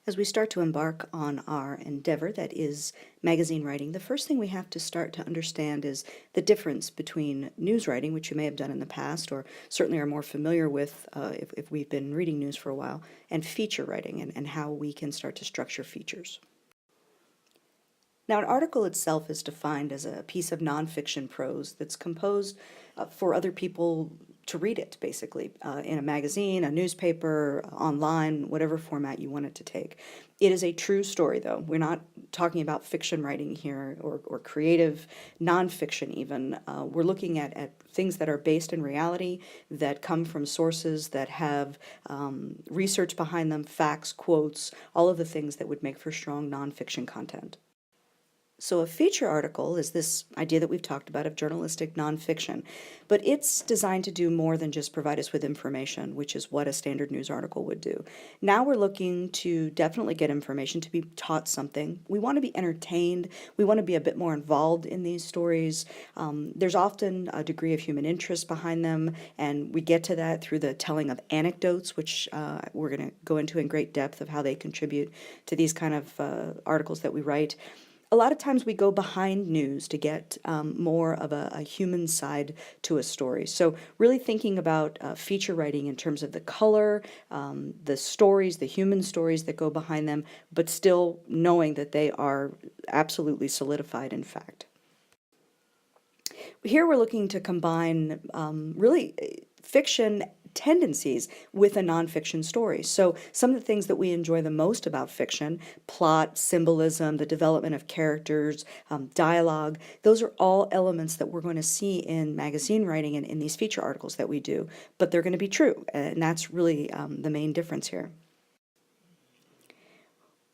As we start to embark on our endeavor that is magazine writing, the first thing we have to start to understand is the difference between news writing, which you may have done in the past or certainly are more familiar with if we've been reading news for a while, and feature writing and how we can start to structure features. Now, an article itself is defined as a piece of nonfiction prose that's composed for other people to read it, basically, in a magazine, a newspaper, online, whatever format you want it to take. It is a true story, though. We're not talking about fiction writing here or creative nonfiction, even. We're looking at things that are based in reality, that come from sources that have research behind them, facts, quotes, all of the things that would make for strong nonfiction content. So a feature article is this idea that we've talked about of journalistic nonfiction, but it's designed to do more than just provide us with information, which is what a standard news article would do. Now we're looking to definitely get information, to be taught something. We want to be entertained. We want to be a bit more involved in these stories. There's often a degree of human interest behind them, and we get to that through the telling of anecdotes, which we're going to go into in great depth of how they contribute to these kind of articles that we write. A lot of times we go behind news to get more of a human side to a story. So really thinking about feature writing in terms of the color, the stories, the human stories that go behind them, but still knowing that they are absolutely solidified in fact. Here we're looking to combine really fiction tendencies with a nonfiction story. So some of the things that we enjoy the most about fiction, plot, symbolism, the development of characters, dialogue, those are all elements that we're going to see in magazine writing and in these feature articles that we do, but they're going to be true, and that's really the main difference here.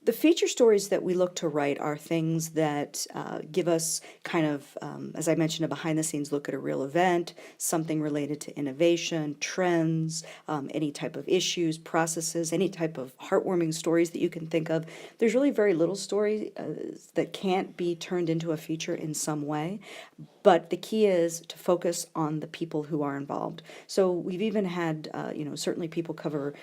The feature stories that we look to write are things that give us kind of, as I mentioned, a behind-the-scenes look at a real event, something related to innovation, trends, any type of issues, processes, any type of heartwarming stories that you can think of. There's really very little story that can't be turned into a feature in some way. But the key is to focus on the people who are involved. So we've even had, certainly people cover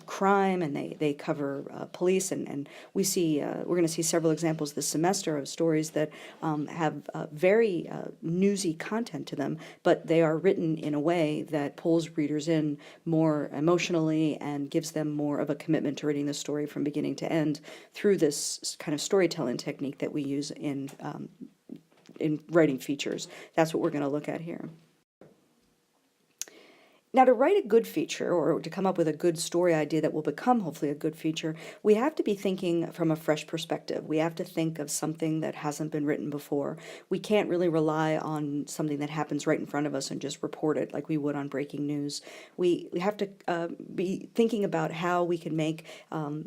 crime and they cover police, and we see, we're going to see several examples this semester of stories that have very newsy content to them, but they are written in a way that pulls readers in more emotionally and gives them more of a commitment to reading the story from beginning to end through this kind of storytelling technique that we use in writing features. That's what we're going to look at here. Now, to write a good feature or to come up with a good story idea that will become hopefully a good feature, we have to be thinking from a fresh perspective. We have to think of something that hasn't been written before. We can't really rely on something that happens right in front of us and just report it like we would on breaking news. We have to be thinking about how we can make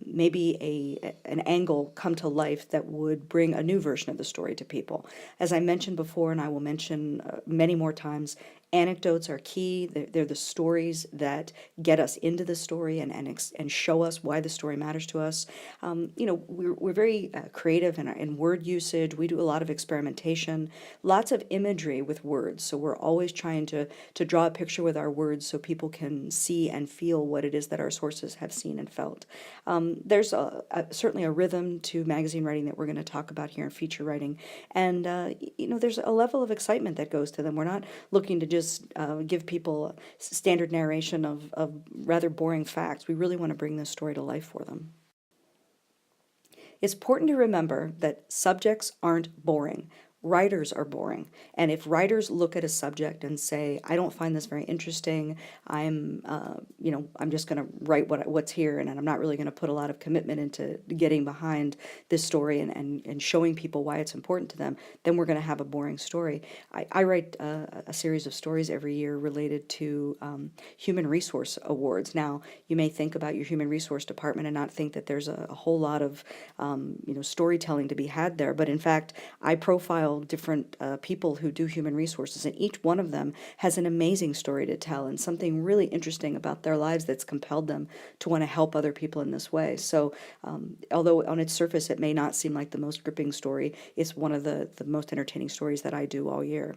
maybe an angle come to life that would bring a new version of the story to people. As I mentioned before, and I will mention many more times, anecdotes are key. They're the stories that get us into the story and show us why the story matters to us. We're very creative in word usage. We do a lot of experimentation, lots of imagery with words. So we're always trying to draw a picture with our words so people can see and feel what it is that our sources have seen and felt. There's certainly a rhythm to magazine writing that we're going to talk about here in feature writing. And, there's a level of excitement that goes to them. We're not looking to just give people standard narration of rather boring facts. We really want to bring this story to life for them. It's important to remember that subjects aren't boring. Writers are boring. And if writers look at a subject and say, I don't find this very interesting, I'm just going to write what's here, and I'm not really going to put a lot of commitment into getting behind this story and showing people why it's important to them, then we're going to have a boring story. I write a series of stories every year related to human resource awards. Now, you may think about your human resource department and not think that there's a whole lot of storytelling to be had there, but in fact, I profile different people who do human resources, and each one of them has an amazing story to tell and something really interesting about their lives that's compelled them to want to help other people in this way. So although on its surface it may not seem like the most gripping story, it's one of the most entertaining stories that I do all year.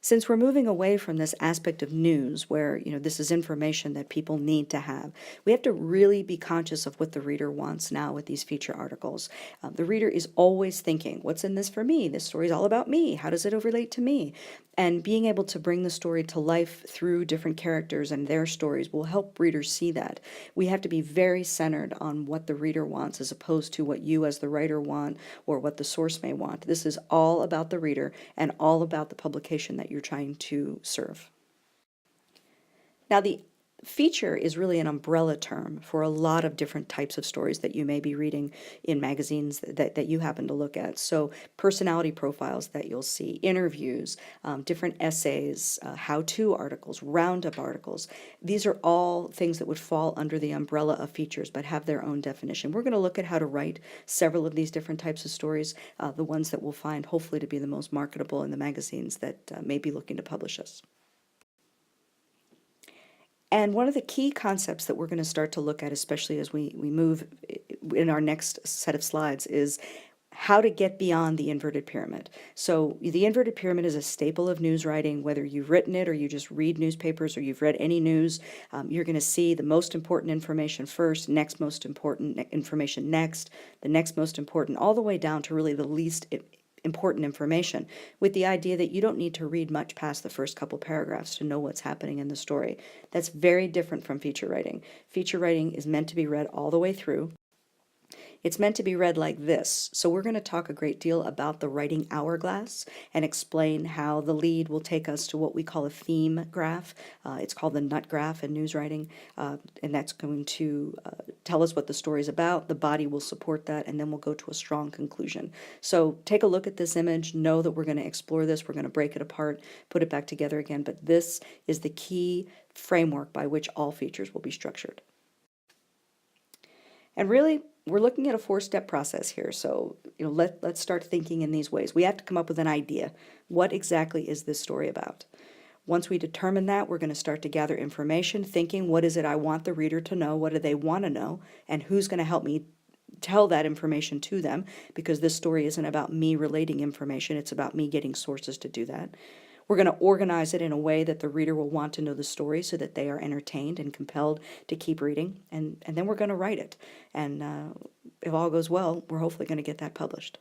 Since we're moving away from this aspect of news where, this is information that people need to have, we have to really be conscious of what the reader wants now with these feature articles. The reader is always thinking, what's in this for me? This story is all about me. How does it relate to me? And being able to bring the story to life through different characters and their stories will help readers see that. We have to be very centered on what the reader wants as opposed to what you as the writer want or what the source may want. This is all about the reader and all about the publication that you're trying to serve. Now, the feature is really an umbrella term for a lot of different types of stories that you may be reading in magazines that you happen to look at. So personality profiles that you'll see, interviews, different essays, how-to articles, roundup articles. These are all things that would fall under the umbrella of features but have their own definition. We're going to look at how to write several of these different types of stories, the ones that we'll find hopefully to be the most marketable in the magazines that may be looking to publish us. And one of the key concepts that we're going to start to look at, especially as we move in our next set of slides, is how to get beyond the inverted pyramid. So the inverted pyramid is a staple of news writing, whether you've written it or you just read newspapers or you've read any news. You're going to see the most important information first, next most important information next, the next most important, all the way down to really the least important information, with the idea that you don't need to read much past the first couple paragraphs to know what's happening in the story. That's very different from feature writing. Feature writing is meant to be read all the way through. It's meant to be read like this. So we're going to talk a great deal about the writing hourglass and explain how the lead will take us to what we call a theme graph. It's called the nut graph in news writing, and that's going to tell us what the story is about. The body will support that, and then we'll go to a strong conclusion. So take a look at this image. Know that we're going to explore this. We're going to break it apart, put it back together again, but this is the key framework by which all features will be structured. And really, we're looking at a four-step process here. So, let's start thinking in these ways. We have to come up with an idea. What exactly is this story about? Once we determine that, we're going to start to gather information, thinking, what is it I want the reader to know? What do they want to know? And who's going to help me tell that information to them? Because this story isn't about me relating information. It's about me getting sources to do that. We're going to organize it in a way that the reader will want to know the story so that they are entertained and compelled to keep reading. And then we're going to write it. And if all goes well, we're hopefully going to get that published.